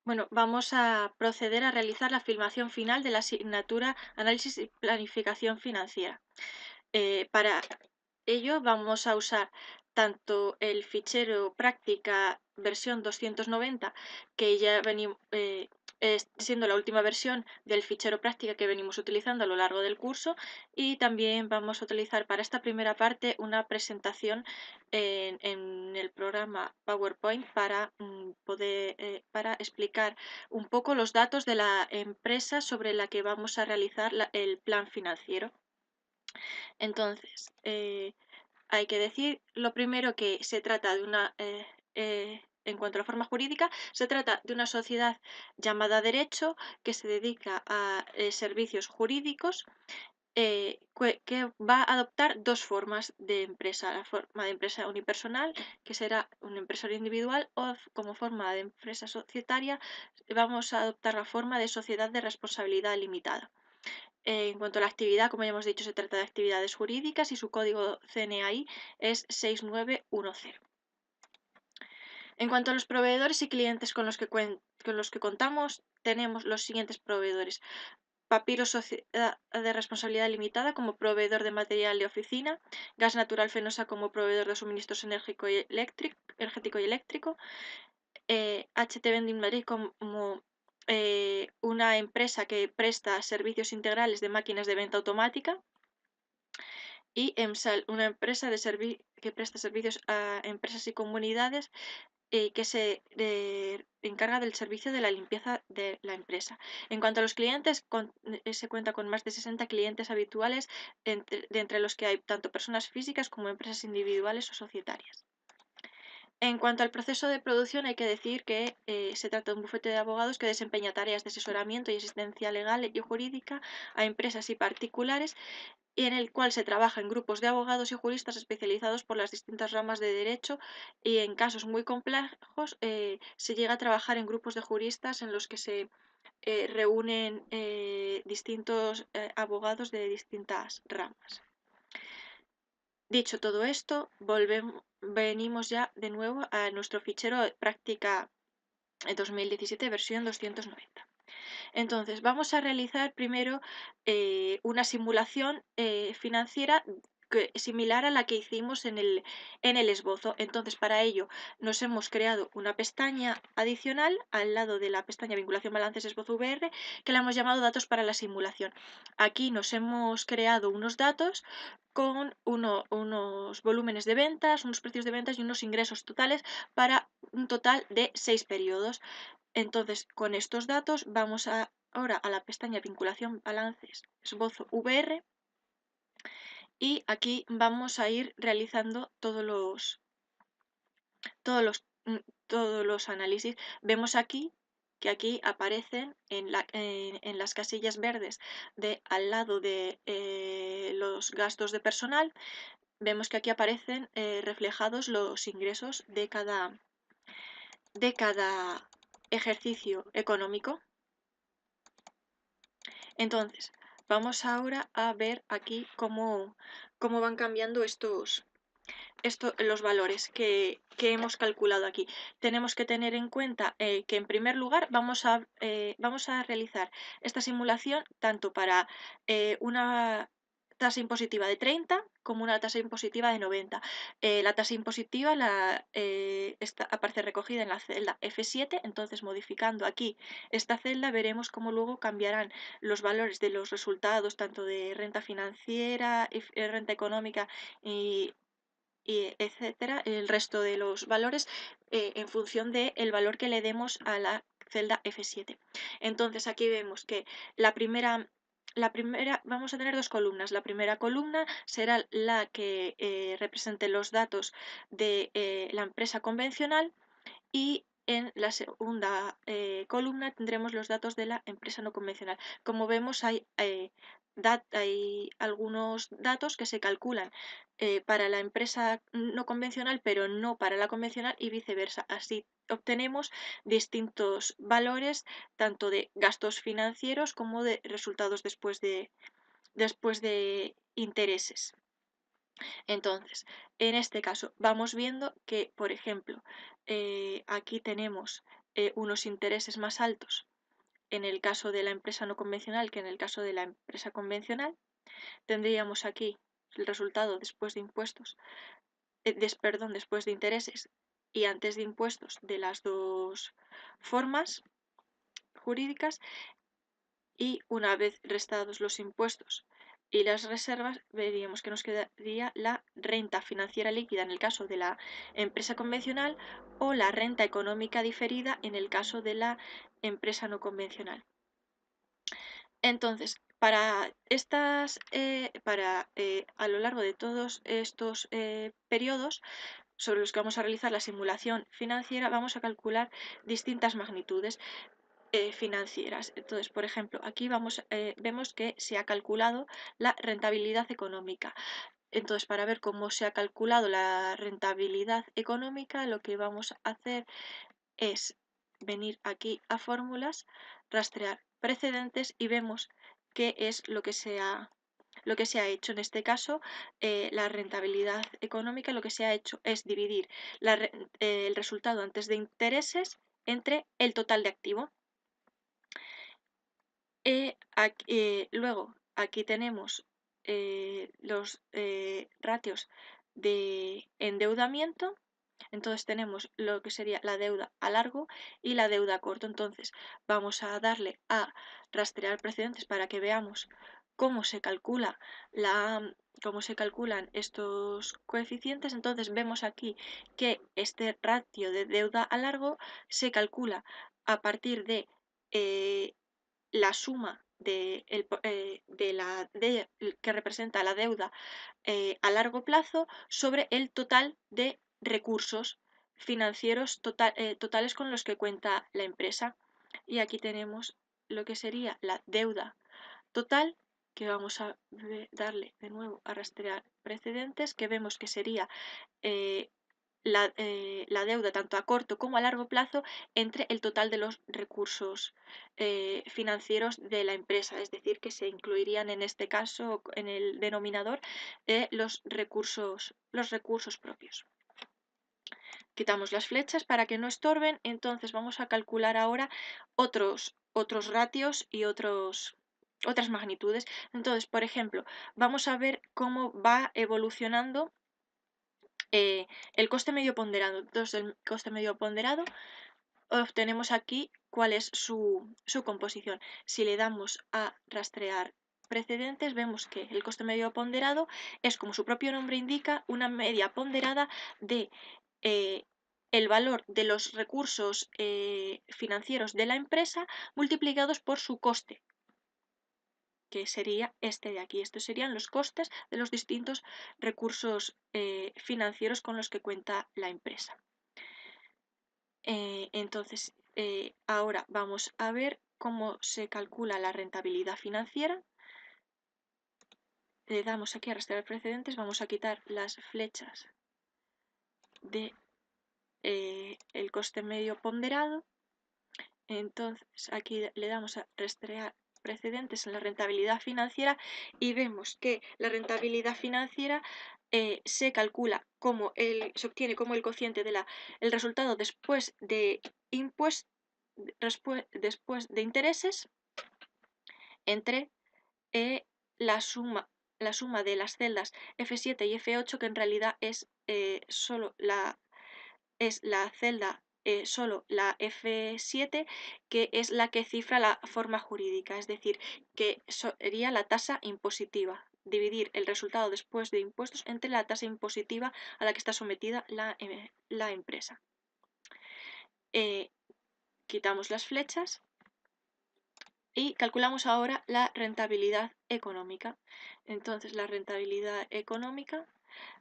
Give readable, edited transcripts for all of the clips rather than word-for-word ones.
Bueno, vamos a proceder a realizar la filmación final de la asignatura Análisis y Planificación Financiera. Para ello vamos a usar tanto el fichero práctica versión 290, que ya venimos, siendo la última versión del fichero práctica que venimos utilizando a lo largo del curso, y también vamos a utilizar para esta primera parte una presentación en el programa PowerPoint para para explicar un poco los datos de la empresa sobre la que vamos a realizar el plan financiero. Entonces, hay que decir lo primero que se trata de en cuanto a la forma jurídica, se trata de una sociedad llamada Derecho que se dedica a servicios jurídicos, que va a adoptar dos formas de empresa: la forma de empresa unipersonal, que será un empresario individual, o como forma de empresa societaria vamos a adoptar la forma de sociedad de responsabilidad limitada. En cuanto a la actividad, como ya hemos dicho, se trata de actividades jurídicas y su código CNAI es 6910. En cuanto a los proveedores y clientes con los que contamos, tenemos los siguientes proveedores: Papiro Sociedad de Responsabilidad Limitada como proveedor de material de oficina, Gas Natural Fenosa como proveedor de suministros energético y eléctrico, HT Vending Madrid como una empresa que presta servicios integrales de máquinas de venta automática, y EMSAL, una empresa que presta servicios a empresas y comunidades, que se encarga del servicio de la limpieza de la empresa. En cuanto a los clientes, se cuenta con más de 60 clientes habituales, entre los que hay tanto personas físicas como empresas individuales o societarias. En cuanto al proceso de producción, hay que decir que se trata de un bufete de abogados que desempeña tareas de asesoramiento y asistencia legal y jurídica a empresas y particulares, y en el cual se trabaja en grupos de abogados y juristas especializados por las distintas ramas de derecho, y en casos muy complejos se llega a trabajar en grupos de juristas en los que se reúnen distintos abogados de distintas ramas. Dicho todo esto, venimos ya de nuevo a nuestro fichero práctica 2017 versión 290. Entonces, vamos a realizar primero una simulación financiera similar a la que hicimos en el esbozo. Entonces, para ello nos hemos creado una pestaña adicional al lado de la pestaña Vinculación Balances Esbozo VR, que la hemos llamado Datos para la simulación. Aquí nos hemos creado unos datos con unos volúmenes de ventas, unos precios de ventas y unos ingresos totales para un total de 6 periodos. Entonces, con estos datos vamos ahora a la pestaña Vinculación Balances Esbozo VR, y aquí vamos a ir realizando todos los, mm, todos los análisis. Vemos aquí que aquí aparecen en las casillas verdes de al lado de los gastos de personal. Vemos que aquí aparecen reflejados los ingresos de cada ejercicio económico. Entonces, vamos ahora a ver aquí cómo van cambiando los valores que hemos calculado aquí. Tenemos que tener en cuenta que, en primer lugar, vamos a realizar esta simulación tanto para una tasa impositiva de 30 como una tasa impositiva de 90. La tasa impositiva aparece recogida en la celda F7, entonces, modificando aquí esta celda veremos cómo luego cambiarán los valores de los resultados tanto de renta financiera, renta económica y etcétera, el resto de los valores en función del valor que le demos a la celda F7. Entonces, aquí vemos que vamos a tener dos columnas. La primera columna será la que represente los datos de la empresa convencional, y en la segunda columna tendremos los datos de la empresa no convencional. Como vemos, hay algunos datos que se calculan para la empresa no convencional, pero no para la convencional, y viceversa. Así obtenemos distintos valores tanto de gastos financieros como de resultados después de intereses. Entonces, en este caso, vamos viendo que, por ejemplo, aquí tenemos unos intereses más altos en el caso de la empresa no convencional que en el caso de la empresa convencional. Tendríamos aquí el resultado después de impuestos, perdón, después de intereses y antes de impuestos de las dos formas jurídicas, y una vez restados los impuestos y las reservas, veríamos que nos quedaría la renta financiera líquida en el caso de la empresa convencional o la renta económica diferida en el caso de la empresa no convencional. Entonces, a lo largo de todos estos periodos sobre los que vamos a realizar la simulación financiera, vamos a calcular distintas magnitudes financieras. Entonces, por ejemplo, aquí vemos que se ha calculado la rentabilidad económica. Entonces, para ver cómo se ha calculado la rentabilidad económica, lo que vamos a hacer es venir aquí a fórmulas, rastrear precedentes y vemos qué es lo que se ha hecho. En este caso, la rentabilidad económica, lo que se ha hecho es dividir el resultado antes de intereses entre el total de activo. Luego, aquí tenemos los ratios de endeudamiento. Entonces tenemos lo que sería la deuda a largo y la deuda a corto. Entonces vamos a darle a rastrear precedentes para que veamos cómo se calcula cómo se calculan estos coeficientes. Entonces vemos aquí que este ratio de deuda a largo se calcula a partir de eh, la suma que representa la deuda a largo plazo sobre el total de recursos financieros totales con los que cuenta la empresa. Y aquí tenemos lo que sería la deuda total, que vamos a darle de nuevo a rastrear precedentes, que vemos que sería eh, la deuda tanto a corto como a largo plazo entre el total de los recursos financieros de la empresa, es decir, que se incluirían en este caso en el denominador los recursos propios. Quitamos las flechas para que no estorben, entonces vamos a calcular ahora otros ratios y otras magnitudes. Entonces, por ejemplo, vamos a ver cómo va evolucionando el coste medio ponderado. Entonces, el coste medio ponderado obtenemos aquí cuál es su composición. Si le damos a rastrear precedentes, vemos que el coste medio ponderado es, como su propio nombre indica, una media ponderada de eh, el valor de los recursos financieros de la empresa multiplicados por su coste, que sería este de aquí. Estos serían los costes de los distintos recursos financieros con los que cuenta la empresa. Entonces, ahora vamos a ver cómo se calcula la rentabilidad financiera. Le damos aquí a rastrear precedentes, vamos a quitar las flechas de el coste medio ponderado. Entonces, aquí le damos a rastrear precedentes en la rentabilidad financiera y vemos que la rentabilidad financiera se calcula se obtiene como el cociente de el resultado después de impuestos, después de intereses entre la suma de las celdas F7 y F8, que en realidad es la celda solo la F7, que es la que cifra la forma jurídica, es decir, que sería la tasa impositiva, dividir el resultado después de impuestos entre la tasa impositiva a la que está sometida la empresa. Quitamos las flechas y calculamos ahora la rentabilidad económica. Entonces, la rentabilidad económica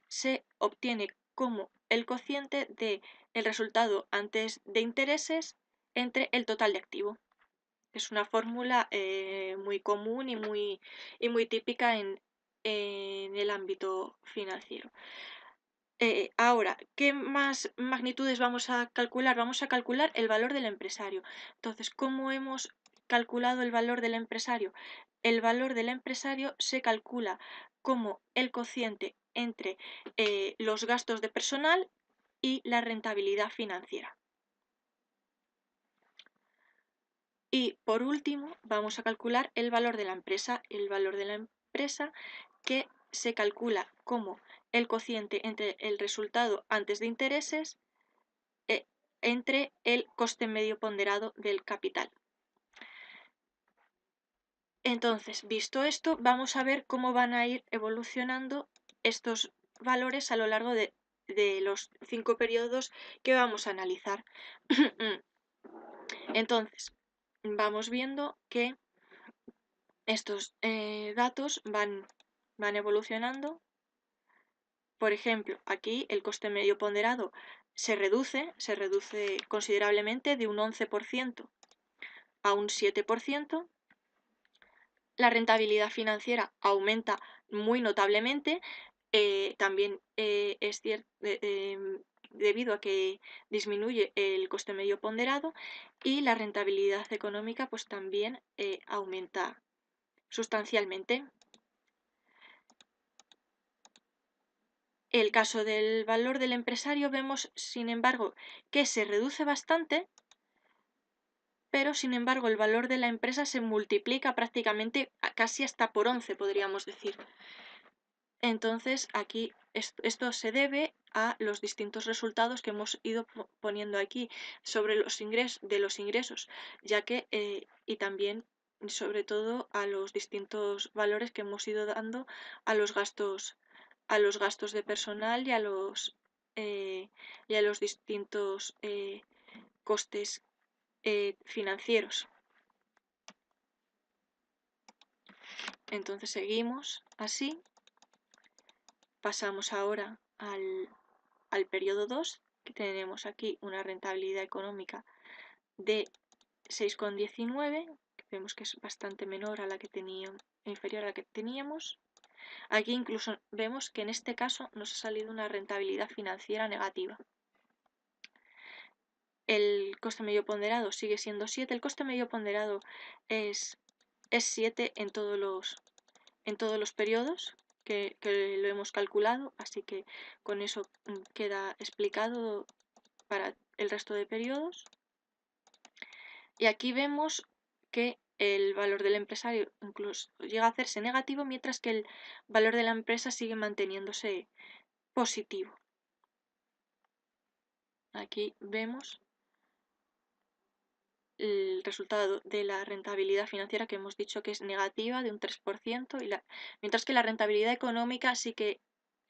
se obtiene como el cociente de el resultado antes de intereses entre el total de activo. Es una fórmula muy común y muy típica en el ámbito financiero. Ahora, ¿qué más magnitudes vamos a calcular? Vamos a calcular el valor del empresario. Entonces, ¿cómo hemos calculado el valor del empresario? El valor del empresario se calcula como el cociente entre los gastos de personal y la rentabilidad financiera. Y por último, vamos a calcular el valor de la empresa. El valor de la empresa que se calcula como el cociente entre el resultado antes de intereses entre el coste medio ponderado del capital. Entonces, visto esto, vamos a ver cómo van a ir evolucionando estos valores a lo largo de los 5 periodos que vamos a analizar. Entonces, vamos viendo que estos datos van evolucionando. Por ejemplo, aquí el coste medio ponderado se reduce considerablemente de un 11% a un 7%. La rentabilidad financiera aumenta muy notablemente, también es cierto debido a que disminuye el coste medio ponderado, y la rentabilidad económica pues también aumenta sustancialmente. El caso del valor del empresario vemos, sin embargo, que se reduce bastante, pero sin embargo el valor de la empresa se multiplica prácticamente casi hasta por 11, podríamos decir. Entonces aquí esto se debe a los distintos resultados que hemos ido poniendo aquí sobre los ingresos, ya que y también sobre todo a los distintos valores que hemos ido dando a los gastos de personal y a los distintos costes financieros. Entonces seguimos así. Pasamos ahora al periodo 2, que tenemos aquí una rentabilidad económica de 6,19, que vemos que es bastante menor a la que inferior a la que teníamos. Aquí incluso vemos que en este caso nos ha salido una rentabilidad financiera negativa. El coste medio ponderado sigue siendo 7. El coste medio ponderado es 7 en todos los periodos que lo hemos calculado, así que con eso queda explicado para el resto de periodos. Y aquí vemos que el valor del empresario incluso llega a hacerse negativo, mientras que el valor de la empresa sigue manteniéndose positivo. Aquí vemos el resultado de la rentabilidad financiera, que hemos dicho que es negativa de un 3%, mientras que la rentabilidad económica sí que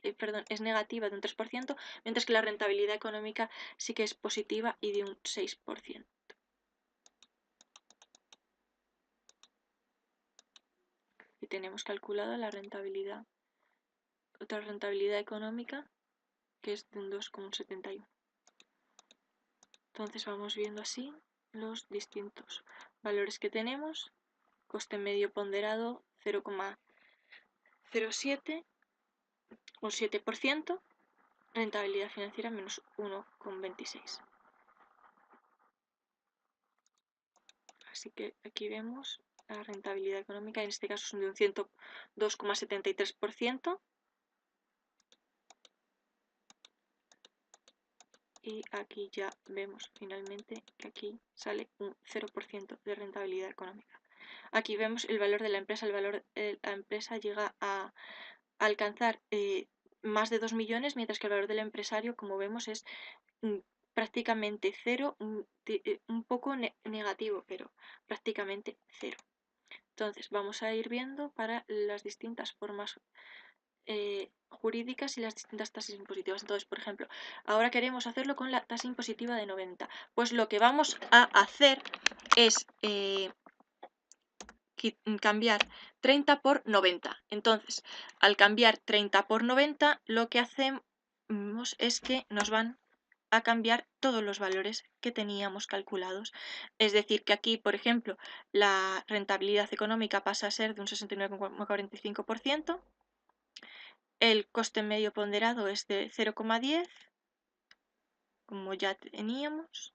es negativa de un 3%, mientras que la rentabilidad económica sí que es positiva y de un 6%. Y tenemos calculada la rentabilidad, otra rentabilidad económica, que es de un 2,71. Entonces vamos viendo así los distintos valores que tenemos. Coste medio ponderado 0,07, un 7%, rentabilidad financiera menos 1,26. Así que aquí vemos la rentabilidad económica, en este caso es de un 102,73%. Y aquí ya vemos finalmente que aquí sale un 0% de rentabilidad económica. Aquí vemos el valor de la empresa. El valor de la empresa llega a alcanzar más de 2 millones, mientras que el valor del empresario, como vemos, es prácticamente cero, un poco negativo, pero prácticamente cero. Entonces vamos a ir viendo para las distintas formas jurídicas y las distintas tasas impositivas. Entonces, por ejemplo, ahora queremos hacerlo con la tasa impositiva de 90. Pues lo que vamos a hacer es cambiar 30 por 90. Entonces, al cambiar 30 por 90, lo que hacemos es que nos van a cambiar todos los valores que teníamos calculados. Es decir, que aquí, por ejemplo, la rentabilidad económica pasa a ser de un 69,45%, el coste medio ponderado es de 0,10, como ya teníamos,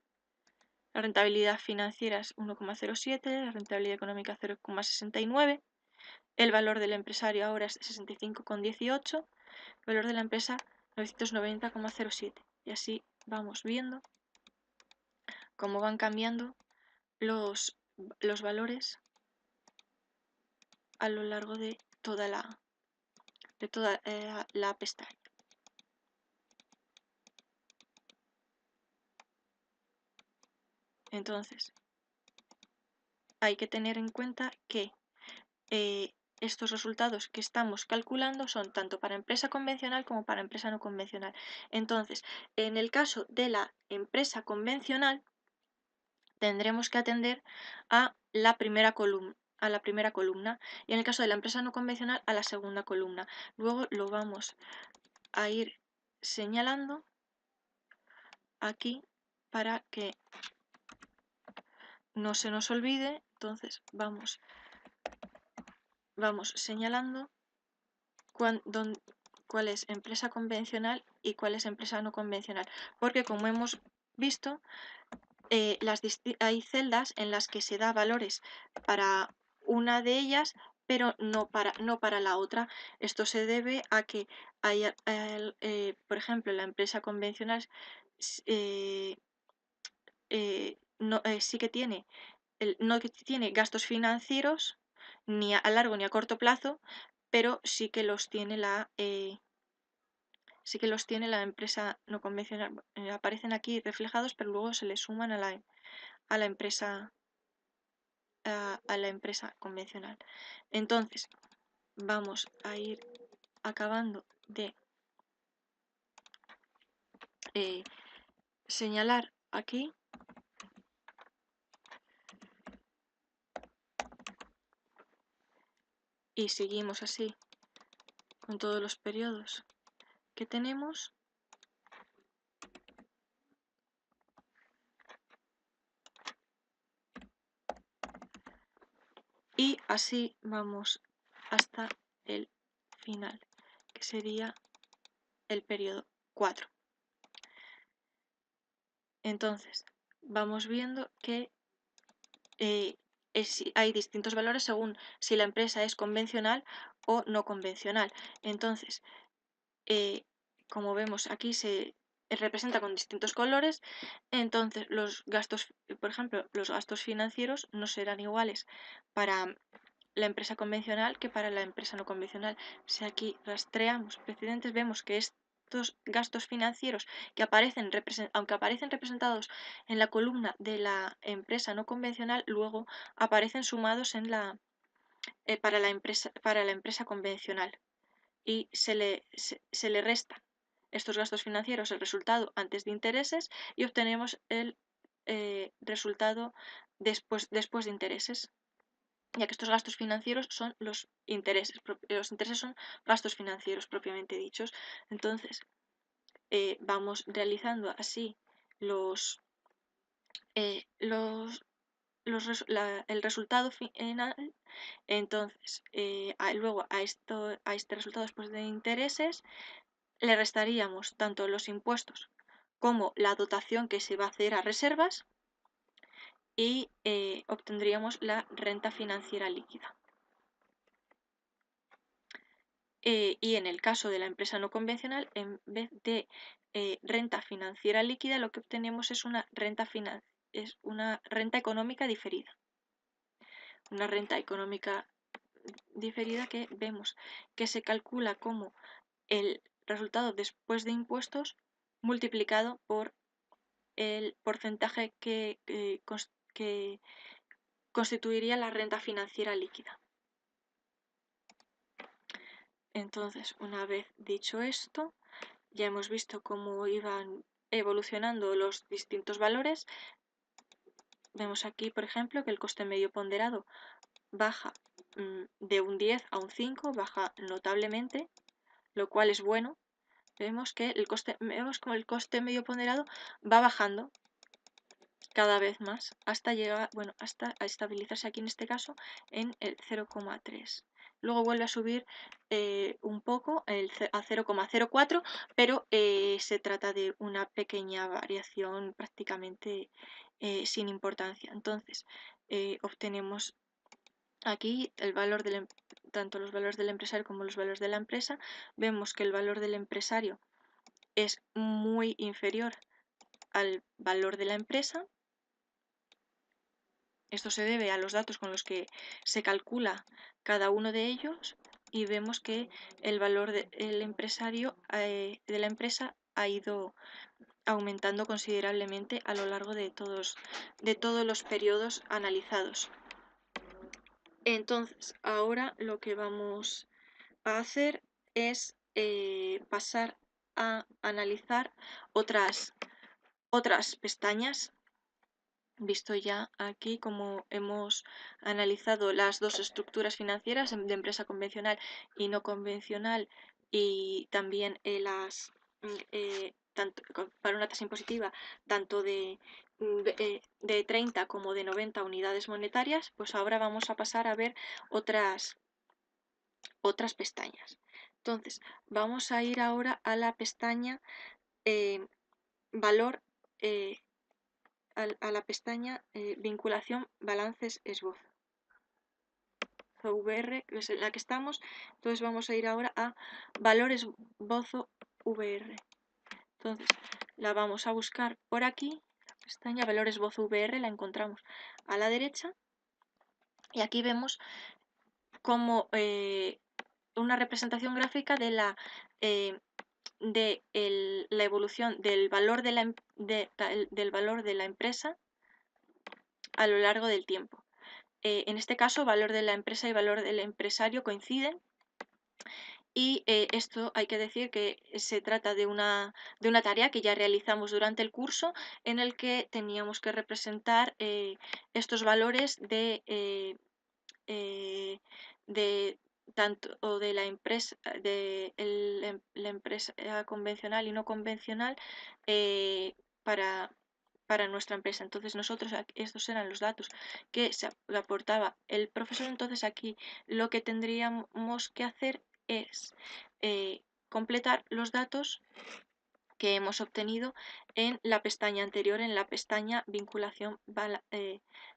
la rentabilidad financiera es 1,07, la rentabilidad económica 0,69, el valor del empresario ahora es 65,18, el valor de la empresa 990,07. Y así vamos viendo cómo van cambiando los los valores a lo largo de toda la pestaña. Entonces, hay que tener en cuenta que estos resultados que estamos calculando son tanto para empresa convencional como para empresa no convencional. Entonces, en el caso de la empresa convencional, tendremos que atender a la primera columna y en el caso de la empresa no convencional a la segunda columna. Luego lo vamos a ir señalando aquí para que no se nos olvide. Entonces vamos señalando cuál es empresa convencional y cuál es empresa no convencional, porque como hemos visto, hay celdas en las que se da valores para una de ellas, pero no para la otra. Esto se debe a que por ejemplo, la empresa convencional sí que tiene no tiene gastos financieros ni a largo ni a corto plazo, pero sí que los tiene la empresa no convencional. Aparecen aquí reflejados, pero luego se les suman a la empresa convencional. Entonces, vamos a ir acabando de señalar aquí. Y seguimos así con todos los periodos que tenemos. Y así vamos hasta el final, que sería el periodo 4. Entonces, vamos viendo que hay distintos valores según si la empresa es convencional o no convencional. Entonces, como vemos aquí se representa con distintos colores. Entonces los gastos, por ejemplo, los gastos financieros no serán iguales para la empresa convencional que para la empresa no convencional. Si aquí rastreamos precedentes, vemos que estos gastos financieros que aunque aparecen representados en la columna de la empresa no convencional, luego aparecen sumados para la empresa convencional y se le resta estos gastos financieros el resultado antes de intereses y obtenemos el resultado después de intereses, ya que estos gastos financieros son los intereses. Los intereses son gastos financieros propiamente dichos. Entonces, vamos realizando así el resultado final. Entonces, luego a este resultado después de intereses le restaríamos tanto los impuestos como la dotación que se va a hacer a reservas y obtendríamos la renta financiera líquida. Y en el caso de la empresa no convencional, en vez de renta financiera líquida, lo que obtenemos es una renta económica diferida. Una renta económica diferida que vemos que se calcula como el resultado después de impuestos multiplicado por el porcentaje que constituiría la renta financiera líquida. Entonces, una vez dicho esto, ya hemos visto cómo iban evolucionando los distintos valores. Vemos aquí, por ejemplo, que el coste medio ponderado baja de un 10 a un 5, baja notablemente, lo cual es bueno. Vemos como el coste medio ponderado va bajando cada vez más hasta llegar, hasta estabilizarse aquí en este caso en el 0,3. Luego vuelve a subir un poco a 0,04, pero se trata de una pequeña variación prácticamente sin importancia. Entonces, obtenemos aquí el valor tanto los valores del empresario como los valores de la empresa. Vemos que el valor del empresario es muy inferior al valor de la empresa. Esto se debe a los datos con los que se calcula cada uno de ellos y vemos que el valor del empresario, de la empresa ha ido aumentando considerablemente a lo largo de todos los periodos analizados. Entonces, ahora lo que vamos a hacer es pasar a analizar otras pestañas. Visto ya aquí como hemos analizado las dos estructuras financieras de empresa convencional y no convencional, y también para una tasa impositiva tanto de 30 como de 90 unidades monetarias, pues ahora vamos a pasar a ver otras pestañas. Entonces, vamos a ir ahora a la pestaña valor, a la pestaña vinculación balances esbozo. VR, que es en la que estamos. Entonces vamos a ir ahora a valores esbozo VR. Entonces la vamos a buscar por aquí, la pestaña valores esbozo VR, la encontramos a la derecha y aquí vemos como una representación gráfica de la evolución del valor del valor de la empresa a lo largo del tiempo. En este caso, valor de la empresa y valor del empresario coinciden, y esto hay que decir que se trata de una tarea que ya realizamos durante el curso, en el que teníamos que representar estos valores de tanto o de la empresa, la empresa convencional y no convencional, para nuestra empresa. Entonces nosotros, estos eran los datos que se aportaba el profesor. Entonces aquí lo que tendríamos que hacer es completar los datos que hemos obtenido en la pestaña anterior, en la pestaña vinculación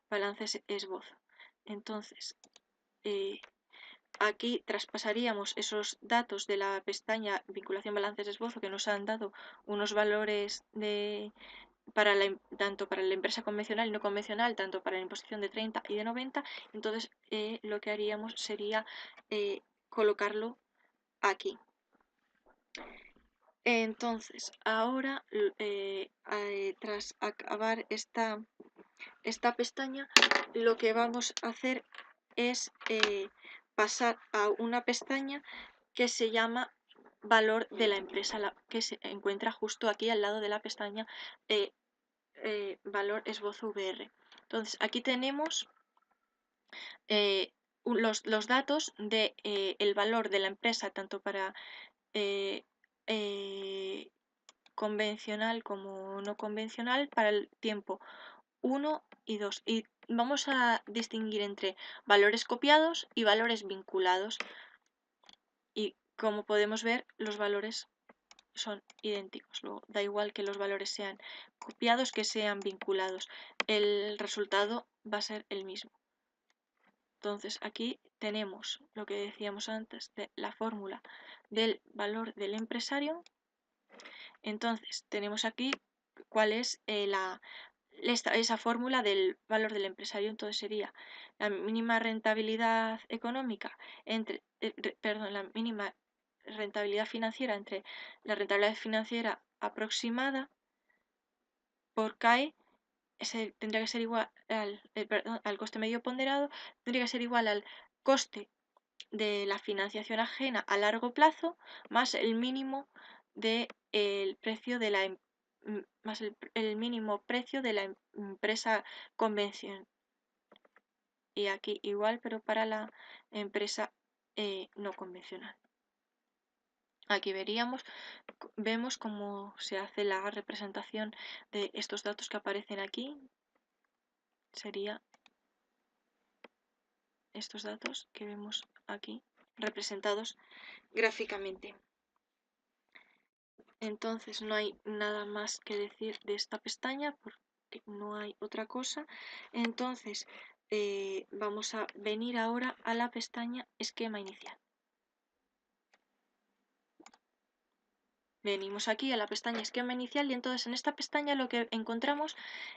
balances esbozo. Entonces aquí traspasaríamos esos datos de la pestaña vinculación balances esbozo, que nos han dado unos valores tanto para la empresa convencional y no convencional, tanto para la imposición de 30 y de 90. Entonces lo que haríamos sería colocarlo aquí. Entonces ahora, tras acabar esta pestaña, lo que vamos a hacer es pasar a una pestaña que se llama valor de la empresa, que se encuentra justo aquí al lado de la pestaña valor esbozo VR. Entonces aquí tenemos los datos de el valor de la empresa tanto para convencional como no convencional para el tiempo 1 y 2, y vamos a distinguir entre valores copiados y valores vinculados, y como podemos ver los valores son idénticos. Luego, da igual que los valores sean copiados que sean vinculados, el resultado va a ser el mismo. Entonces aquí tenemos lo que decíamos antes de la fórmula del valor del empresario. Entonces tenemos aquí cuál es esa fórmula del valor del empresario. Entonces sería la mínima rentabilidad económica la mínima rentabilidad financiera entre la rentabilidad financiera aproximada por CAE, tendría que ser igual al coste medio ponderado, tendría que ser igual al coste de la financiación ajena a largo plazo más el mínimo del precio de la más el mínimo precio de la empresa convención. Y aquí igual, pero para la empresa no convencional. Aquí vemos cómo se hace la representación de estos datos que aparecen aquí. Sería estos datos que vemos aquí representados gráficamente. Entonces no hay nada más que decir de esta pestaña porque no hay otra cosa. Entonces vamos a venir ahora a la pestaña esquema inicial. Venimos aquí a la pestaña esquema inicial y entonces en esta pestaña lo que encontramos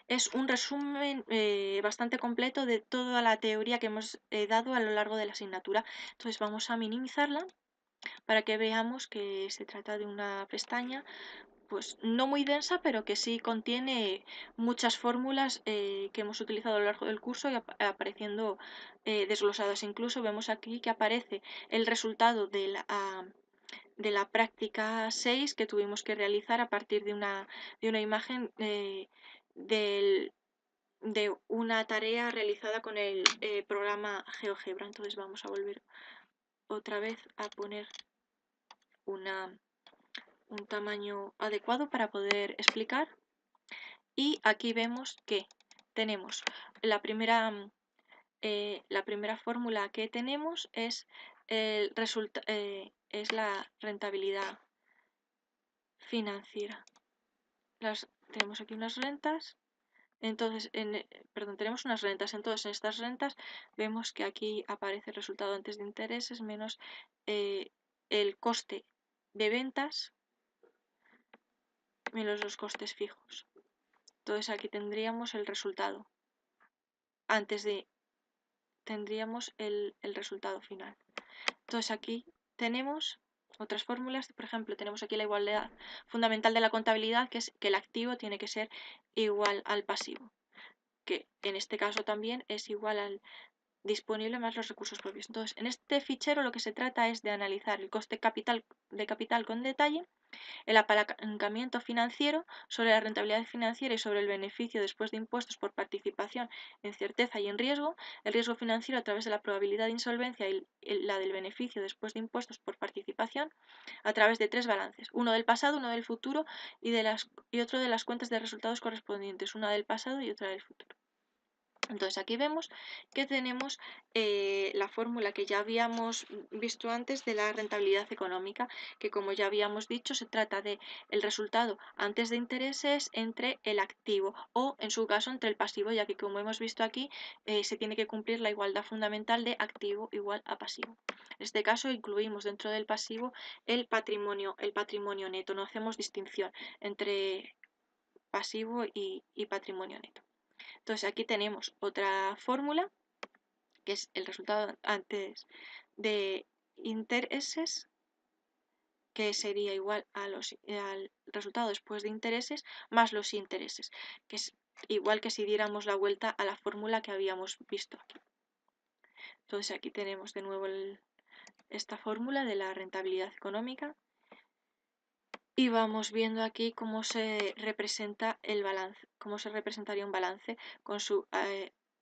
es un resumen bastante completo de toda la teoría que hemos dado a lo largo de la asignatura. Entonces vamos a minimizarla para que veamos que se trata de una pestaña pues no muy densa, pero que sí contiene muchas fórmulas que hemos utilizado a lo largo del curso y apareciendo desglosadas. Incluso vemos aquí que aparece el resultado de la práctica 6 que tuvimos que realizar a partir de una imagen de una tarea realizada con el programa GeoGebra. Entonces vamos a volver otra vez a poner un tamaño adecuado para poder explicar. Y aquí vemos que tenemos la primera fórmula que tenemos es, es la rentabilidad financiera. Tenemos aquí unas rentas, entonces, perdón, tenemos unas rentas, entonces en estas rentas vemos que aquí aparece el resultado antes de intereses menos el coste de ventas menos los costes fijos. Entonces aquí tendríamos el resultado. Tendríamos el resultado final. Entonces aquí tenemos otras fórmulas, por ejemplo, tenemos aquí la igualdad fundamental de la contabilidad, que es que el activo tiene que ser igual al pasivo, que en este caso también es igual al disponible más los recursos propios. Entonces, en este fichero lo que se trata es de analizar el coste de capital con detalle, el apalancamiento financiero, sobre la rentabilidad financiera y sobre el beneficio después de impuestos por participación en certeza y en riesgo, el riesgo financiero a través de la probabilidad de insolvencia y la del beneficio después de impuestos por participación, a través de tres balances, uno del pasado, uno del futuro y otro de las cuentas de resultados correspondientes, una del pasado y otra del futuro. Entonces aquí vemos que tenemos la fórmula que ya habíamos visto antes de la rentabilidad económica, que como ya habíamos dicho se trata de el resultado antes de intereses entre el activo o en su caso entre el pasivo, ya que como hemos visto aquí se tiene que cumplir la igualdad fundamental de activo igual a pasivo. En este caso incluimos dentro del pasivo el patrimonio neto, no hacemos distinción entre pasivo y patrimonio neto. Entonces aquí tenemos otra fórmula, que es el resultado antes de intereses, que sería igual al resultado después de intereses más los intereses, que es igual que si diéramos la vuelta a la fórmula que habíamos visto aquí. Entonces aquí tenemos de nuevo esta fórmula de la rentabilidad económica y vamos viendo aquí cómo se representa el balance, cómo se representaría un balance con su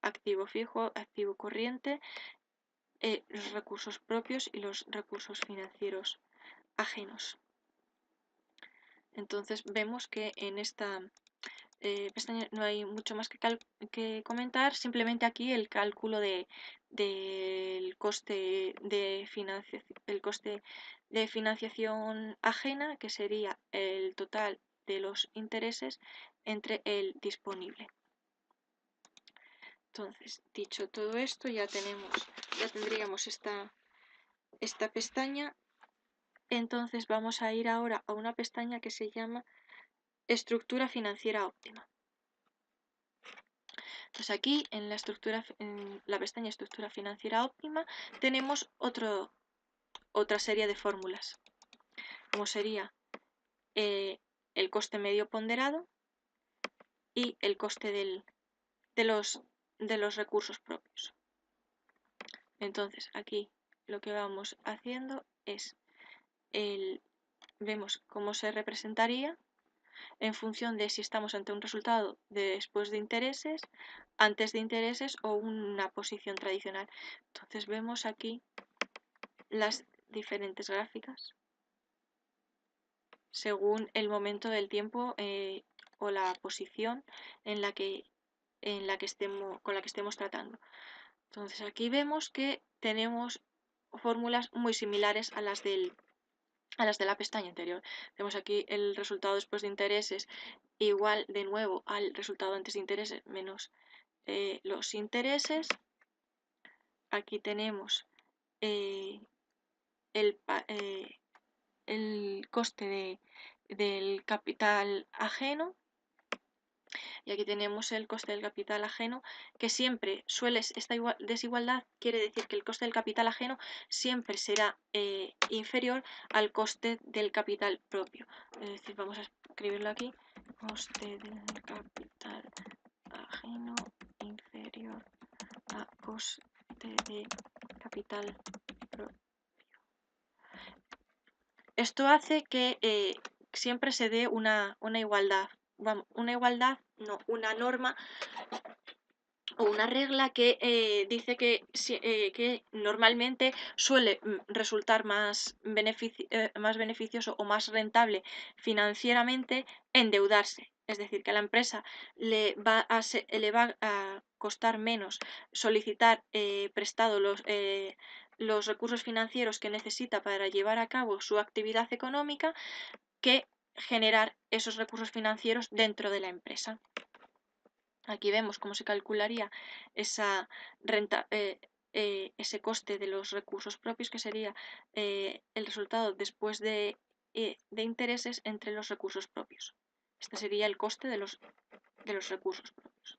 activo fijo, activo corriente, los recursos propios y los recursos financieros ajenos. Entonces vemos que en esta pestaña no hay mucho más que comentar, simplemente aquí el cálculo del coste de financiación ajena, que sería el total de los intereses entre el disponible. Entonces, dicho todo esto, ya tendríamos esta pestaña. Entonces vamos a ir ahora a una pestaña que se llama estructura financiera óptima. Entonces aquí en la pestaña estructura financiera óptima tenemos otra serie de fórmulas, como sería el coste medio ponderado y el coste de los recursos propios. Entonces aquí lo que vamos haciendo es vemos cómo se representaría en función de si estamos ante un resultado después de intereses, antes de intereses o una posición tradicional. Entonces vemos aquí las diferentes gráficas según el momento del tiempo o la posición en la que con la que estemos tratando. Entonces aquí vemos que tenemos fórmulas muy similares a las de la pestaña anterior. Tenemos aquí el resultado después de intereses igual de nuevo al resultado antes de intereses menos los intereses. Aquí tenemos el coste del capital ajeno. Y aquí tenemos el coste del capital ajeno, que siempre esta desigualdad quiere decir que el coste del capital ajeno siempre será inferior al coste del capital propio. Es decir, vamos a escribirlo aquí, coste del capital ajeno inferior a coste de capital propio. Esto hace que siempre se dé una igualdad, una norma o una regla que dice que normalmente suele resultar más beneficioso o más rentable financieramente endeudarse. Es decir, que a la empresa le va a costar menos solicitar prestado los recursos financieros que necesita para llevar a cabo su actividad económica que generar esos recursos financieros dentro de la empresa. Aquí vemos cómo se calcularía esa ese coste de los recursos propios, que sería el resultado después de intereses entre los recursos propios. Este sería el coste de los recursos propios.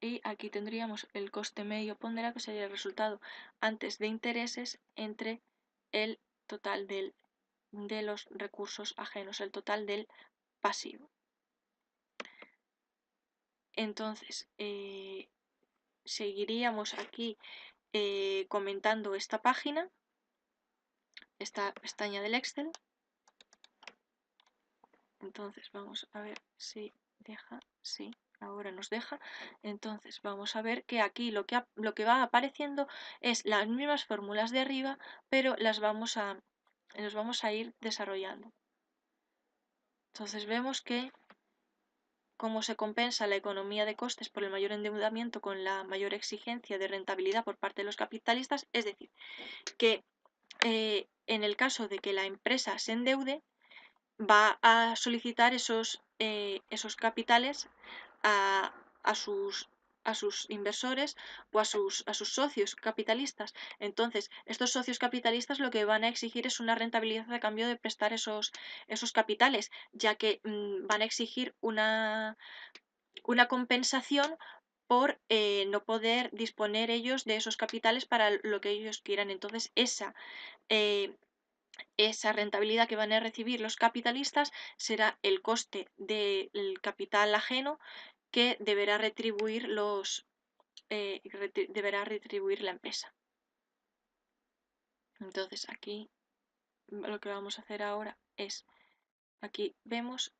Y aquí tendríamos el coste medio ponderado, que sería el resultado antes de intereses entre el total de los recursos ajenos, el total del pasivo. Entonces, seguiríamos aquí comentando esta página, esta pestaña del Excel. Entonces vamos a ver si deja, sí, ahora nos deja. Entonces vamos a ver que aquí lo que va apareciendo es las mismas fórmulas de arriba, pero las vamos a ir desarrollando. Entonces vemos que cómo se compensa la economía de costes por el mayor endeudamiento con la mayor exigencia de rentabilidad por parte de los capitalistas, es decir, que en el caso de que la empresa se endeude, va a solicitar esos capitales a sus inversores o a sus socios capitalistas. Entonces, estos socios capitalistas lo que van a exigir es una rentabilidad a cambio de prestar esos capitales, ya que van a exigir una compensación por no poder disponer ellos de esos capitales para lo que ellos quieran. Entonces, esa rentabilidad que van a recibir los capitalistas será el coste del capital ajeno que deberá retribuir deberá retribuir la empresa. Entonces aquí lo que vamos a hacer ahora es, aquí vemos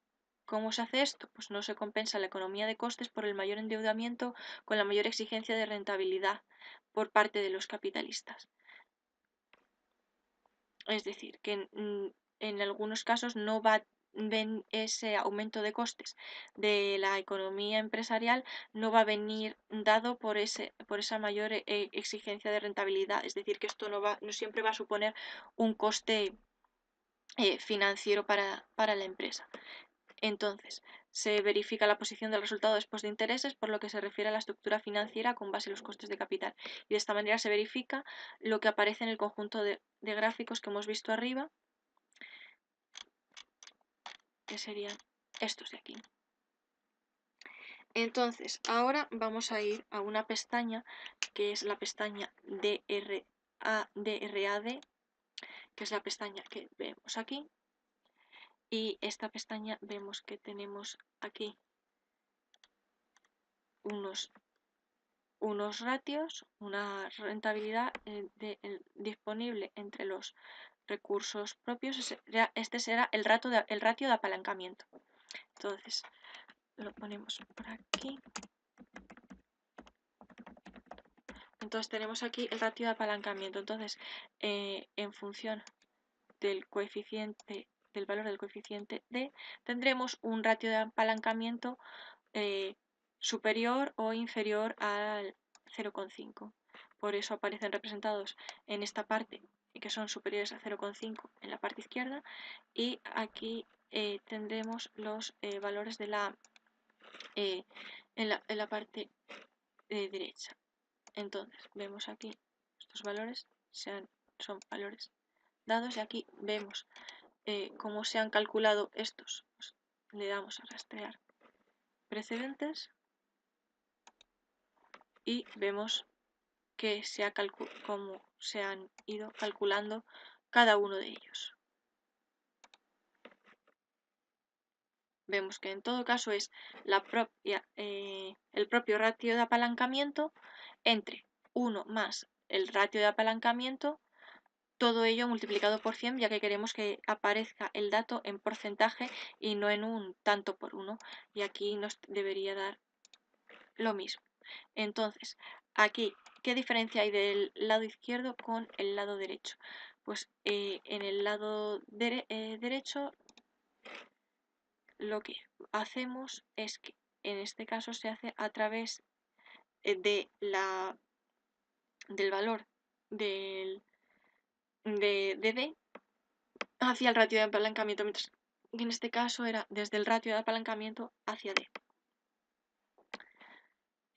cómo se hace esto. Pues no se compensa la economía de costes por el mayor endeudamiento con la mayor exigencia de rentabilidad por parte de los capitalistas. Es decir, que en algunos casos no ven ese aumento de costes de la economía empresarial, no va a venir dado por esa mayor exigencia de rentabilidad. Es decir, que esto no siempre va a suponer un coste financiero para la empresa. Entonces, se verifica la posición del resultado después de intereses por lo que se refiere a la estructura financiera con base en los costes de capital. Y de esta manera se verifica lo que aparece en el conjunto de gráficos que hemos visto arriba, que serían estos de aquí. Entonces, ahora vamos a ir a una pestaña que es la pestaña DRAD, que es la pestaña que vemos aquí. Y esta pestaña vemos que tenemos aquí unos ratios, una rentabilidad disponible entre los recursos propios. Este será el ratio de apalancamiento. Entonces, lo ponemos por aquí. Entonces tenemos aquí el ratio de apalancamiento. Entonces, en función del coeficiente, del valor del coeficiente D, tendremos un ratio de apalancamiento superior o inferior al 0,5. Por eso aparecen representados en esta parte que son superiores a 0,5 en la parte izquierda, y aquí tendremos los valores de en la parte derecha. Entonces vemos aquí estos valores son valores dados, y aquí vemos cómo se han calculado estos. Pues le damos a rastrear precedentes y vemos que cómo se han ido calculando cada uno de ellos. Vemos que en todo caso es el propio ratio de apalancamiento entre 1 más el ratio de apalancamiento, todo ello multiplicado por 100, ya que queremos que aparezca el dato en porcentaje y no en un tanto por 1. Y aquí nos debería dar lo mismo. Entonces, aquí, ¿qué diferencia hay del lado izquierdo con el lado derecho? Pues en el lado derecho lo que hacemos es que en este caso se hace a través del valor de D hacia el ratio de apalancamiento, mientras que en este caso era desde el ratio de apalancamiento hacia D.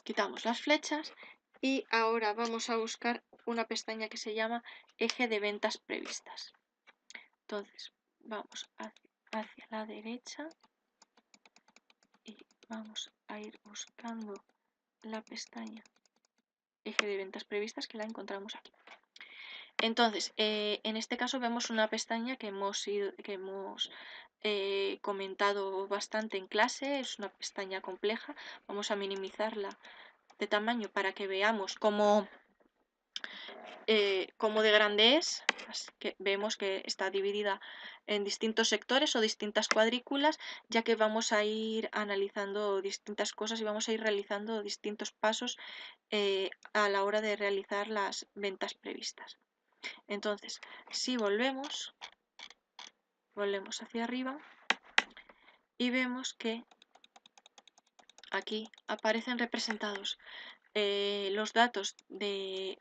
Quitamos las flechas y ahora vamos a buscar una pestaña que se llama eje de ventas previstas. Entonces vamos hacia la derecha y vamos a ir buscando la pestaña eje de ventas previstas, que la encontramos aquí. Entonces, en este caso vemos una pestaña que hemos comentado bastante en clase, es una pestaña compleja. Vamos a minimizarla de tamaño para que veamos cómo de grande es. Así que vemos que está dividida en distintos sectores o distintas cuadrículas, ya que vamos a ir analizando distintas cosas y vamos a ir realizando distintos pasos a la hora de realizar las ventas previstas. Entonces, si volvemos hacia arriba y vemos que aquí aparecen representados los datos de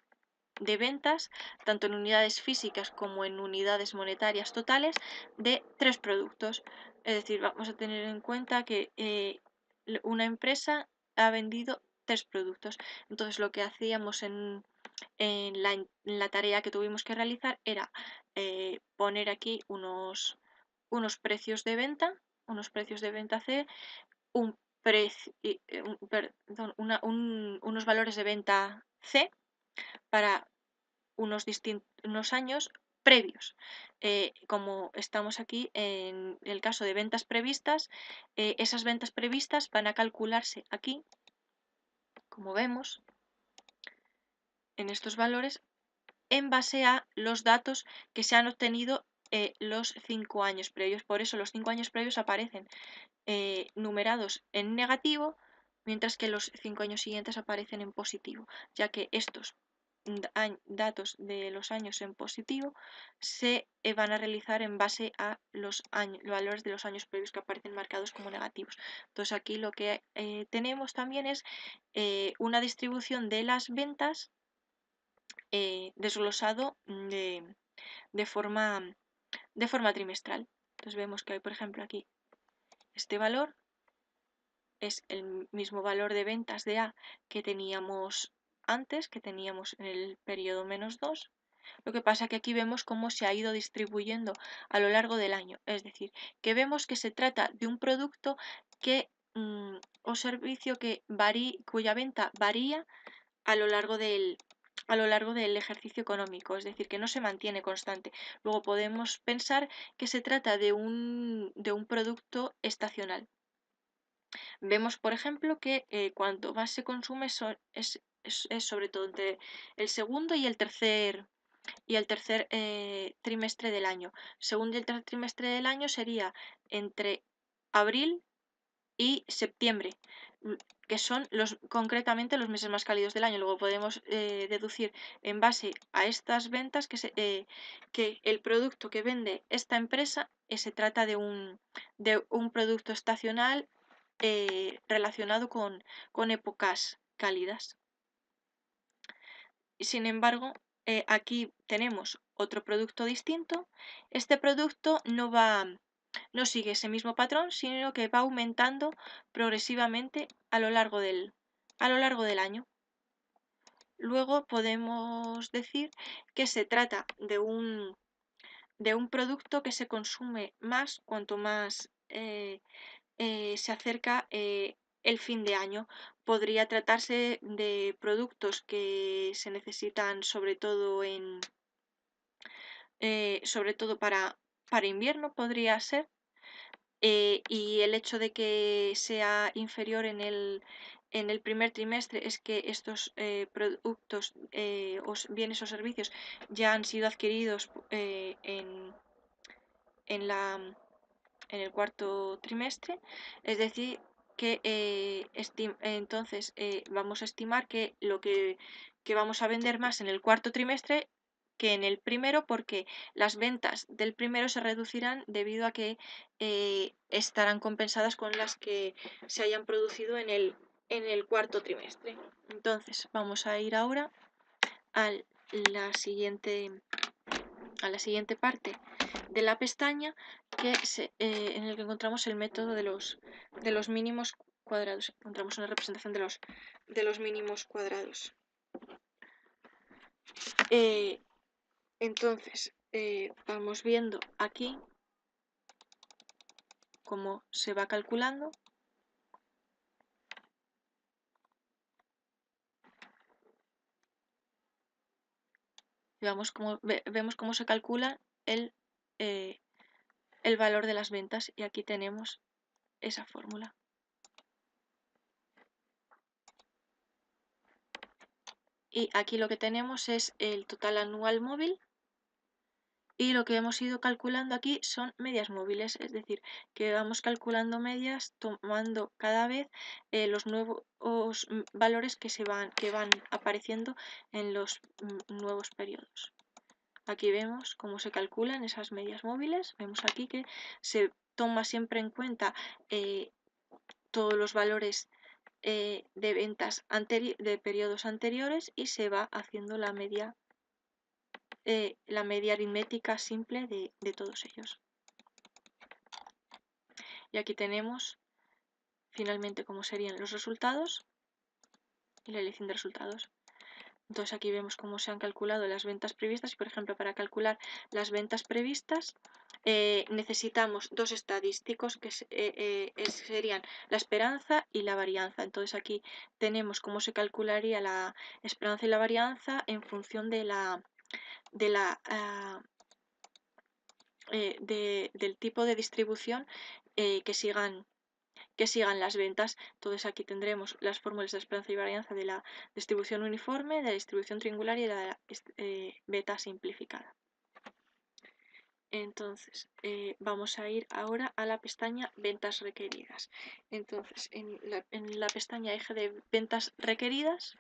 ventas, tanto en unidades físicas como en unidades monetarias totales, de 3 productos. Es decir, vamos a tener en cuenta que una empresa ha vendido 3 productos. Entonces, lo que hacíamos en la tarea que tuvimos que realizar era poner aquí unos precios de venta, C, unos valores de venta C para unos años previos. Como estamos aquí en el caso de ventas previstas, esas ventas previstas van a calcularse aquí, como vemos, en estos valores, en base a los datos que se han obtenido los 5 años previos. Por eso los 5 años previos aparecen numerados en negativo, mientras que los 5 años siguientes aparecen en positivo, ya que estos datos de los años en positivo se van a realizar en base a los valores de los años previos que aparecen marcados como negativos. Entonces aquí lo que tenemos también es una distribución de las ventas desglosado de forma trimestral. Entonces vemos que hay, por ejemplo, aquí este valor es el mismo valor de ventas de A que teníamos antes, que teníamos en el periodo -2. Lo que pasa que aquí vemos cómo se ha ido distribuyendo a lo largo del año. Es decir, que vemos que se trata de un producto o servicio cuya venta varía a lo largo del ejercicio económico, es decir, que no se mantiene constante. Luego podemos pensar que se trata de un producto estacional. Vemos, por ejemplo, que cuanto más se consume es sobre todo entre el segundo y el tercer trimestre del año. Segundo y el tercer trimestre del año sería entre abril y septiembre, que son concretamente los meses más cálidos del año. Luego podemos deducir en base a estas ventas que el producto que vende esta empresa se trata de un producto estacional relacionado con épocas cálidas. Sin embargo, aquí tenemos otro producto distinto. Este producto no sigue ese mismo patrón, sino que va aumentando progresivamente a lo largo del año. Luego podemos decir que se trata de un de un producto que se consume más cuanto más se acerca el fin de año. Podría tratarse de productos que se necesitan sobre todo para invierno, podría ser. Y el hecho de que sea inferior en el primer trimestre es que estos productos, bienes o servicios ya han sido adquiridos en la, en el cuarto trimestre, es decir, que entonces vamos a estimar que que vamos a vender más en el cuarto trimestre que en el primero, porque las ventas del primero se reducirán debido a que estarán compensadas con las que se hayan producido en el cuarto trimestre. Entonces vamos a ir ahora a la siguiente, a la siguiente parte de la pestaña en el que encontramos el método de los mínimos cuadrados. Encontramos una representación de los mínimos cuadrados. Entonces, vamos viendo aquí cómo se va calculando. Vemos cómo se calcula eh, el valor de las ventas y aquí tenemos esa fórmula. Y aquí lo que tenemos es el total anual móvil y lo que hemos ido calculando aquí son medias móviles, es decir, que vamos calculando medias tomando cada vez los nuevos valores que van apareciendo en los nuevos periodos. Aquí vemos cómo se calculan esas medias móviles. Vemos aquí que se toma siempre en cuenta todos los valores de ventas de periodos anteriores y se va haciendo la media aritmética simple de todos ellos. Y aquí tenemos finalmente cómo serían los resultados y la elección de resultados. Entonces aquí vemos cómo se han calculado las ventas previstas y, por ejemplo, para calcular las ventas previstas necesitamos dos estadísticos que serían la esperanza y la varianza. Entonces aquí tenemos cómo se calcularía la esperanza y la varianza en función del tipo de distribución que sigan las ventas. Entonces aquí tendremos las fórmulas de esperanza y varianza de la distribución uniforme, de la distribución triangular y de la beta simplificada. Entonces vamos a ir ahora a la pestaña ventas requeridas. Entonces en la pestaña eje de ventas requeridas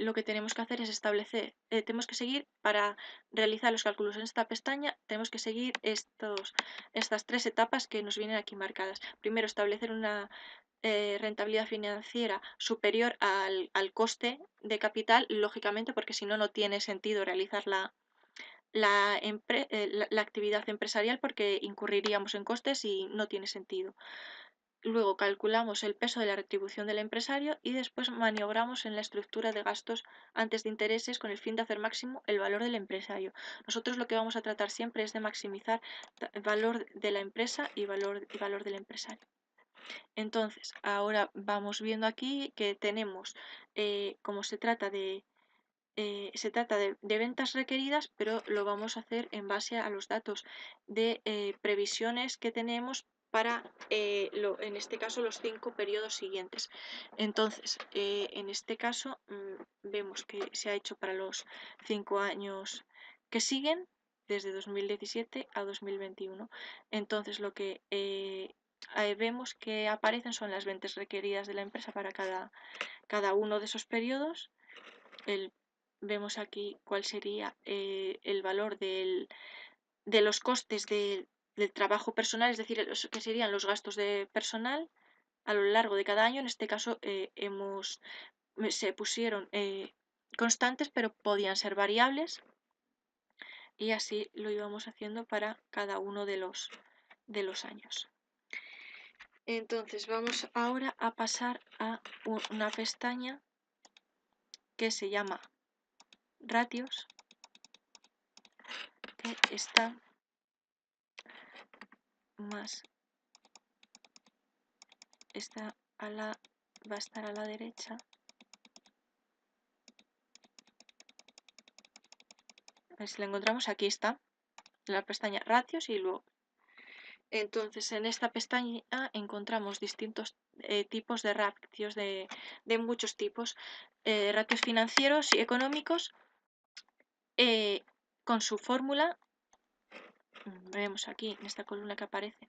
lo que tenemos que hacer es establecer, tenemos que seguir para realizar los cálculos en esta pestaña, tenemos que seguir estas tres etapas que nos vienen aquí marcadas. Primero, establecer una rentabilidad financiera superior al coste de capital, lógicamente, porque si no, no tiene sentido realizar la actividad empresarial porque incurriríamos en costes y no tiene sentido. Luego calculamos el peso de la retribución del empresario y después maniobramos en la estructura de gastos antes de intereses con el fin de hacer máximo el valor del empresario. Nosotros lo que vamos a tratar siempre es de maximizar el valor de la empresa y valor del empresario. Entonces, ahora vamos viendo aquí que tenemos, como se trata de ventas requeridas, pero lo vamos a hacer en base a los datos de previsiones que tenemos para, en este caso, los 5 periodos siguientes. Entonces, en este caso, vemos que se ha hecho para los 5 años que siguen, desde 2017 a 2021. Entonces, lo que vemos que aparecen son las ventas requeridas de la empresa para cada uno de esos periodos. Vemos aquí cuál sería el valor de los costes del trabajo personal, es decir, que serían los gastos de personal a lo largo de cada año. En este caso se pusieron constantes, pero podían ser variables y así lo íbamos haciendo para cada uno de los años. Entonces vamos ahora a pasar a una pestaña que se llama ratios. que esta más esta va a estar a la derecha. A ver si la encontramos. Aquí está, en la pestaña ratios y luego. Entonces, en esta pestaña encontramos distintos tipos de ratios de muchos tipos. Ratios financieros y económicos con su fórmula. Vemos aquí en esta columna que aparecen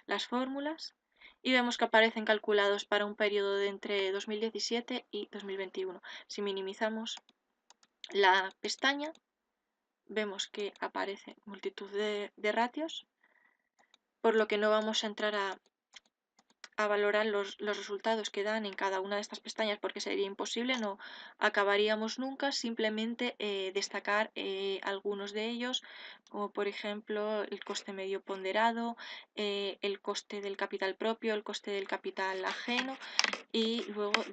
las fórmulas y vemos que aparecen calculados para un periodo de entre 2017 y 2021. Si minimizamos la pestaña, vemos que aparece multitud de ratios, por lo que no vamos a entrar a valorar los resultados que dan en cada una de estas pestañas porque sería imposible, no acabaríamos nunca, simplemente destacar algunos de ellos, como por ejemplo el coste medio ponderado, el coste del capital propio, el coste del capital ajeno y luego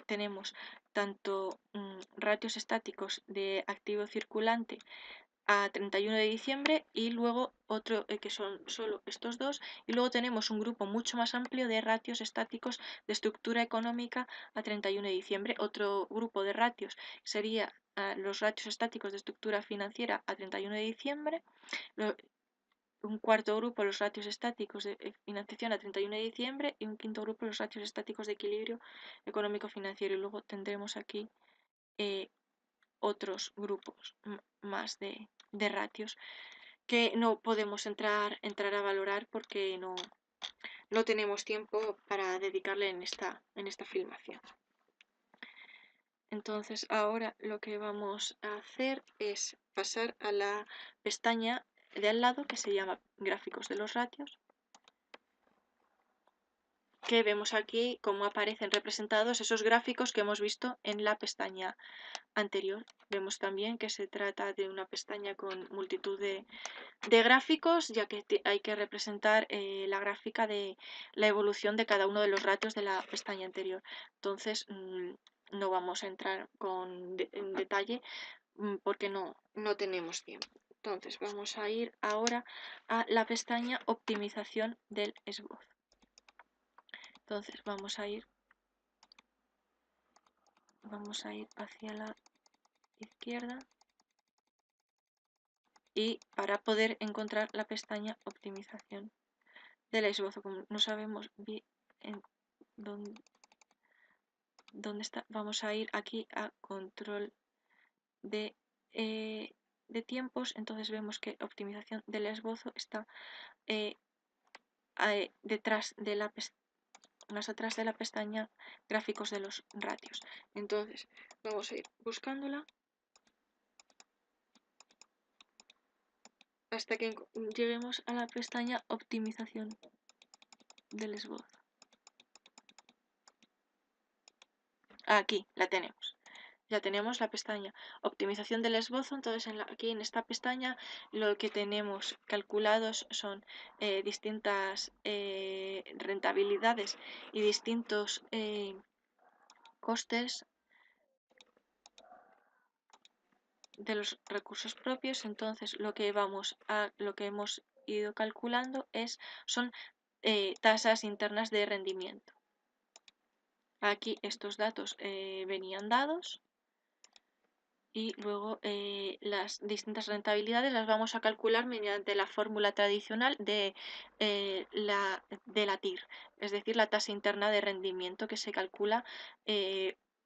tenemos tanto ratios estáticos de activo circulante a 31 de diciembre y luego otro que son solo estos dos y luego tenemos un grupo mucho más amplio de ratios estáticos de estructura económica a 31 de diciembre. Otro grupo de ratios sería los ratios estáticos de estructura financiera a 31 de diciembre. Un cuarto grupo los ratios estáticos de financiación a 31 de diciembre y un quinto grupo los ratios estáticos de equilibrio económico financiero y luego tendremos aquí otros grupos más de ratios que no podemos entrar a valorar porque no tenemos tiempo para dedicarle en esta filmación. Entonces ahora lo que vamos a hacer es pasar a la pestaña de al lado que se llama gráficos de los ratios, que vemos aquí cómo aparecen representados esos gráficos que hemos visto en la pestaña anterior. Vemos también que se trata de una pestaña con multitud de gráficos, ya que hay que representar la gráfica de la evolución de cada uno de los ratios de la pestaña anterior. Entonces, no vamos a entrar en detalle porque no tenemos tiempo. Entonces, vamos a ir ahora a la pestaña optimización del esbozo. Entonces, vamos a ir hacia la izquierda y para poder encontrar la pestaña optimización del esbozo, como no sabemos bien dónde está, vamos a ir aquí a control de tiempos. Entonces vemos que optimización del esbozo está detrás de la más atrás de la pestaña gráficos de los ratios. Entonces vamos a ir buscándola hasta que lleguemos a la pestaña optimización del esbozo. Aquí la tenemos. Ya tenemos la pestaña optimización del esbozo. Entonces aquí en esta pestaña lo que tenemos calculados son distintas rentabilidades y distintos costes de los recursos propios. Entonces lo que hemos ido calculando son tasas internas de rendimiento. Aquí estos datos venían dados y luego las distintas rentabilidades las vamos a calcular mediante la fórmula tradicional de la TIR, es decir, la tasa interna de rendimiento que se calcula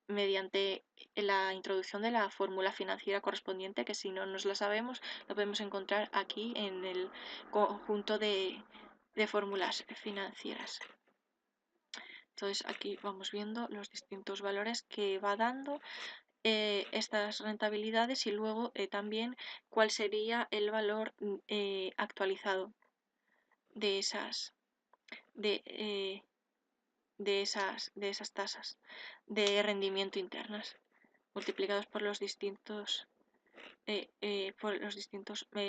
mediante la introducción de la fórmula financiera correspondiente, que si no nos la sabemos, la podemos encontrar aquí en el conjunto de fórmulas financieras. Entonces aquí vamos viendo los distintos valores que va dando estas rentabilidades y luego también cuál sería el valor actualizado de esas tasas de rendimiento internas multiplicados por los distintos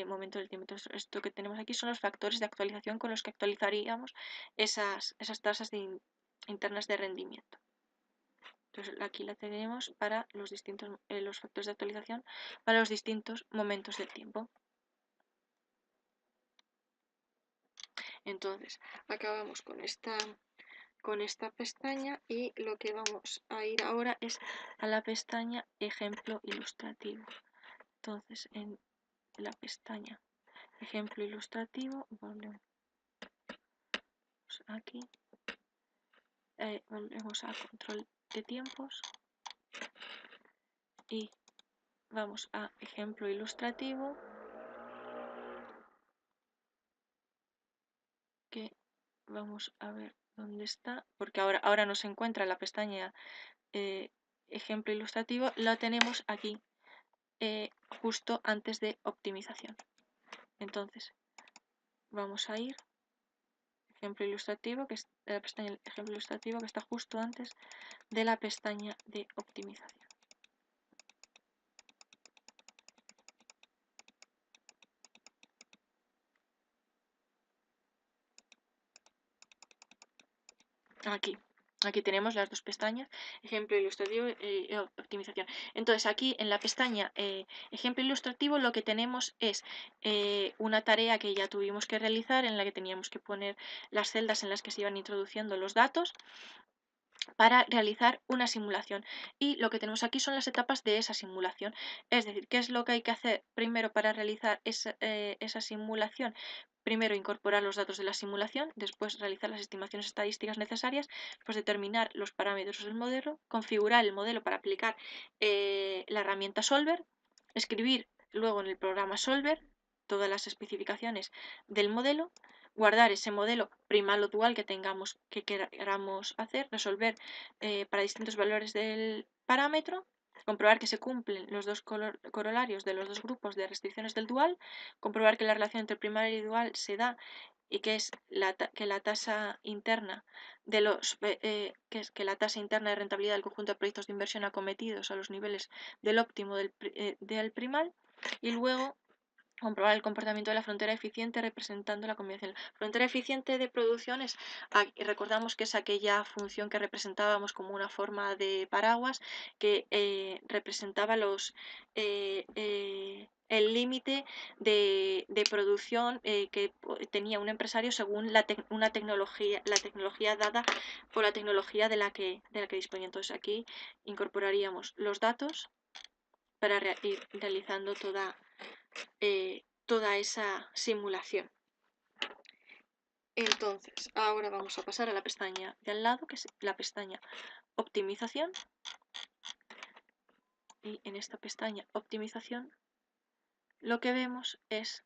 momentos del tiempo. Entonces, esto que tenemos aquí son los factores de actualización con los que actualizaríamos esas tasas internas de rendimiento. Entonces aquí la tenemos para los distintos los factores de actualización para los distintos momentos del tiempo. Entonces, acabamos con esta pestaña y lo que vamos a ir ahora es a la pestaña ejemplo ilustrativo. Entonces, en la pestaña ejemplo ilustrativo, volvemos aquí, volvemos a control de tiempos y vamos a ejemplo ilustrativo, que vamos a ver dónde está, porque ahora no se encuentra en la pestaña ejemplo ilustrativo, lo tenemos aquí justo antes de optimización. Entonces vamos a ir ejemplo ilustrativo, que es la pestaña ejemplo ilustrativo que está justo antes de la pestaña de optimización. Aquí tenemos las dos pestañas, ejemplo ilustrativo y optimización. Entonces aquí en la pestaña ejemplo ilustrativo lo que tenemos es una tarea que ya tuvimos que realizar en la que teníamos que poner las celdas en las que se iban introduciendo los datos para realizar una simulación, y lo que tenemos aquí son las etapas de esa simulación, es decir, qué es lo que hay que hacer primero para realizar esa simulación. Primero incorporar los datos de la simulación, después realizar las estimaciones estadísticas necesarias, pues determinar los parámetros del modelo, configurar el modelo para aplicar la herramienta Solver, escribir luego en el programa Solver todas las especificaciones del modelo, guardar ese modelo primal o dual que queramos hacer, resolver para distintos valores del parámetro, comprobar que se cumplen los dos corolarios de los dos grupos de restricciones del dual, comprobar que la relación entre primario y dual se da y que es que la tasa interna que la tasa interna de rentabilidad del conjunto de proyectos de inversión acometidos a los niveles del óptimo del primal, y luego comprobar el comportamiento de la frontera eficiente representando la combinación. Frontera eficiente de producción recordamos que es aquella función que representábamos como una forma de paraguas que representaba el límite de producción que tenía un empresario según la tecnología dada por la tecnología de la que disponía. Entonces aquí incorporaríamos los datos para ir realizando toda esa simulación. Entonces, ahora vamos a pasar a la pestaña de al lado, que es la pestaña optimización. Y en esta pestaña optimización lo que vemos es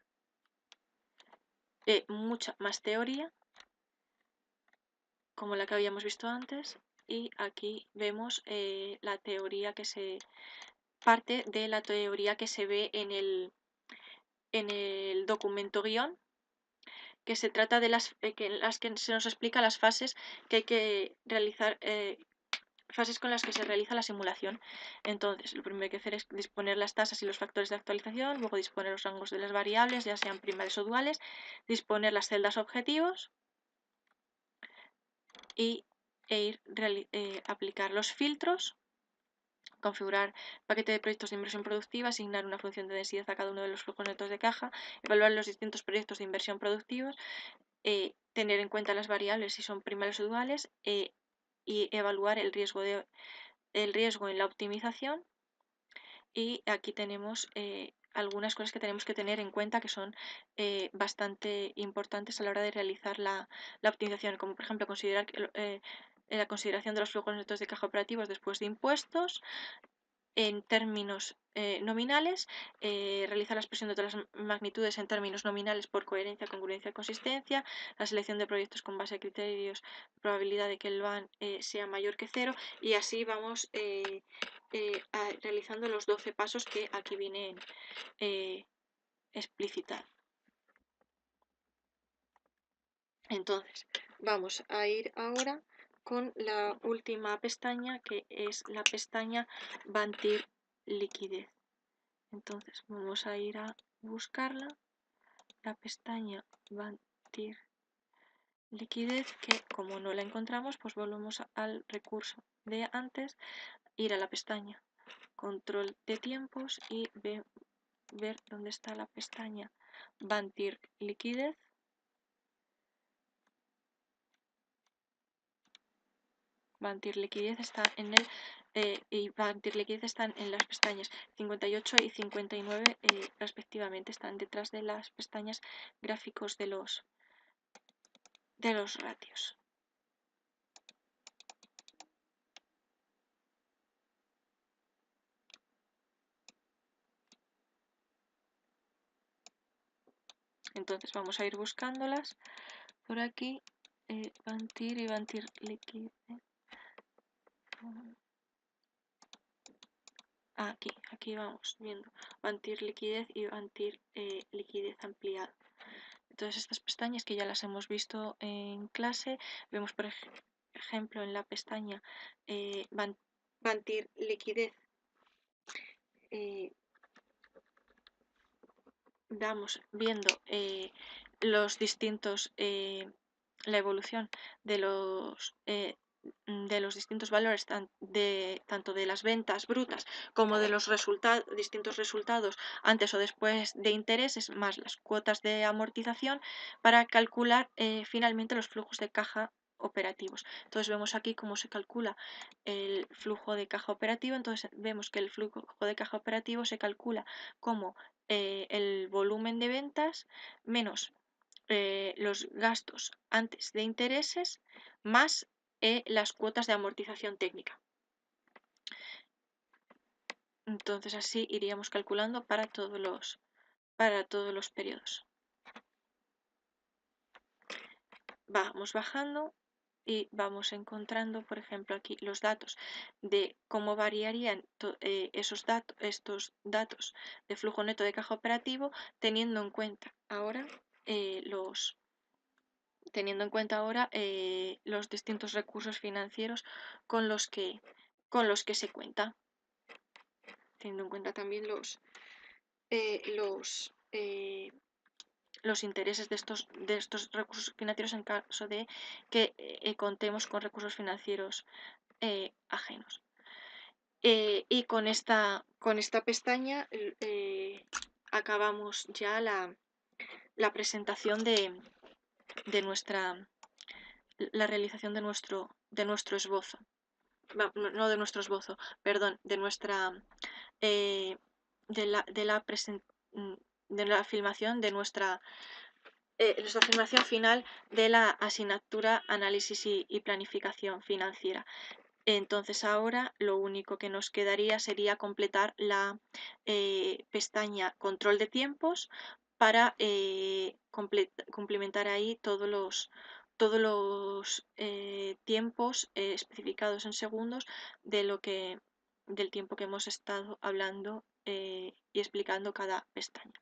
mucha más teoría, como la que habíamos visto antes, y aquí vemos la teoría parte de la teoría que se ve en el documento guión, que se trata de las que se nos explica las fases que hay que realizar, fases con las que se realiza la simulación. Entonces, lo primero que hay que hacer es disponer las tasas y los factores de actualización, luego disponer los rangos de las variables, ya sean primarios o duales, disponer las celdas objetivos aplicar los filtros, configurar paquete de proyectos de inversión productiva, asignar una función de densidad a cada uno de los flujos netos de caja, evaluar los distintos proyectos de inversión productivos, tener en cuenta las variables si son primarios o duales y evaluar el riesgo en la optimización. Y aquí tenemos algunas cosas que tenemos que tener en cuenta que son bastante importantes a la hora de realizar la optimización, como por ejemplo considerar la consideración de los flujos netos de caja operativos después de impuestos, en términos nominales, realizar la expresión de todas las magnitudes en términos nominales por coherencia, congruencia y consistencia, la selección de proyectos con base a criterios, probabilidad de que el VAN sea mayor que 0, y así vamos realizando los 12 pasos que aquí vienen explicitados. Entonces, vamos a ir ahora con la última pestaña, que es la pestaña Bantir liquidez. Entonces vamos a ir a buscarla, la pestaña Bantir liquidez, que como no la encontramos, pues volvemos al recurso de antes, ir a la pestaña control de tiempos y ver dónde está la pestaña Bantir liquidez. Bantir liquidez está en el y Bantir liquidez están en las pestañas 58 y 59 respectivamente, están detrás de las pestañas gráficos de los ratios. Entonces vamos a ir buscándolas por aquí, Bantir y Bantir liquidez. Aquí vamos viendo Bantir liquidez y Bantir liquidez ampliada. Entonces estas pestañas que ya las hemos visto en clase, vemos por ejemplo en la pestaña Bantir liquidez, vamos viendo los distintos, la evolución de los distintos valores tanto de las ventas brutas como de los distintos resultados antes o después de intereses más las cuotas de amortización para calcular finalmente los flujos de caja operativos. Entonces vemos aquí cómo se calcula el flujo de caja operativo. Entonces vemos que el flujo de caja operativo se calcula como el volumen de ventas menos los gastos antes de intereses más las cuotas de amortización técnica. Entonces así iríamos calculando para todos los periodos. Vamos bajando y vamos encontrando, por ejemplo, aquí los datos de cómo variarían estos datos de flujo neto de caja operativo, teniendo en cuenta ahora los distintos recursos financieros con los que se cuenta, teniendo en cuenta también los intereses de estos recursos financieros en caso de que contemos con recursos financieros ajenos. Y con esta pestaña acabamos ya la presentación de la realización de nuestro esbozo. No de nuestro esbozo, perdón, de nuestra de la filmación de nuestra filmación final de la asignatura Análisis y Planificación Financiera. Entonces ahora lo único que nos quedaría sería completar la pestaña Control de tiempos para complementar ahí todos los tiempos especificados en segundos del tiempo que hemos estado hablando y explicando cada pestaña.